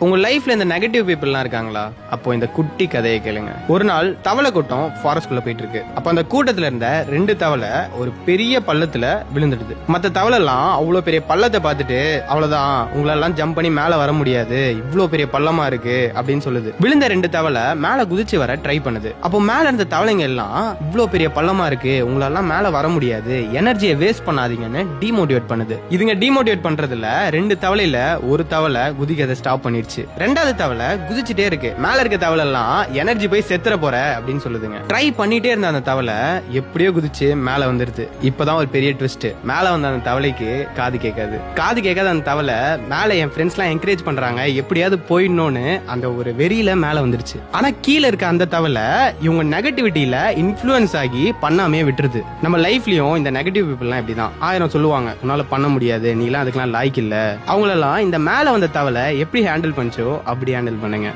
உங்க லைஃப்ல இந்த நெகட்டிவ் பீப்புள்லாம் இருக்காங்களா? அப்போ இந்த குட்டி கதையை கேளுங்க. ஒரு நாள் தவளை கூட்டம் ஃபாரஸ்ட்குள்ள போயிட்டு இருக்கு. அப்ப அந்த கூட்டத்துல இருந்த 2 தவளை ஒரு பெரிய பள்ளத்துல விழுந்துடுது. மத்த தவளை எல்லாம் அவ்வளவு பெரிய பள்ளத்தை பார்த்துட்டு, அவ்வளவுதான், உங்களெல்லாம் ஜம்ப் பண்ணி மேல வர முடியாது, இவ்வளவு பெரிய பள்ளமா இருக்கு அப்படின்னு சொல்லுது. விழுந்த 2 தவளை மேல குதிச்சு வர ட்ரை பண்ணுது. அப்போ மேல இருந்த தவளைங்க எல்லாம், இவ்வளவு பெரிய பள்ளமா இருக்கு, உங்களெல்லாம் மேல வர முடியாது, எனர்ஜியை வேஸ்ட் பண்ணாதீங்கன்னு டிமோட்டிவேட் பண்ணுது. இதுங்க டிமோட்டிவேட் பண்றதுல 2 தவளையில ஒரு தவளை குதிக்கிறத ஸ்டாப் பண்ணிடுச்சு. 2வது தவளை குதிச்சுட்டே இருக்கு. மேல இருக்க தவளை எல்லாம் எனர்ஜி போய் செத்துற போற அப்படின்னு சொல்லுதுங்க. ட்ரை பண்ணிட்டே இருந்த அந்த தவளை எப்படியோ குதிச்சு மேல வந்துருது. இப்பதான் ஒரு பெரிய ட்விஸ்ட். மேல வந்த அந்த தவளைக்கு காது கேட்காத அந்த தவளை மேல என் ஃப்ரெண்ட்ஸ் எல்லாம் என்கரேஜ் பண்றாங்க, எப்படியாவது போயிடணும்னு அந்த ஒரு வெறியில மேல வந்துருச்சு. ஆனா கீழே இருக்க அந்த தவளை இவங்க நெகட்டிவிட்டியில இன்ஃப்ளூயன்ஸ் ஆகி பண்ணாமே விட்டுருது. நம்ம லைஃப்லயும் இந்த நெகட்டிவ் பீப்புள்லாம் இப்படிதான். 1000 சொல்லுவாங்க, உன்னால பண்ண முடியாது, நீ எல்லாம் அதுக்கெல்லாம் லாய்க்கு இல்ல. அவங்களெல்லாம் இந்த மேல வந்த தவளை எப்படி ஹேண்டில் பண்ணிச்சோ அப்படி ஹேண்டில் பண்ணுங்க.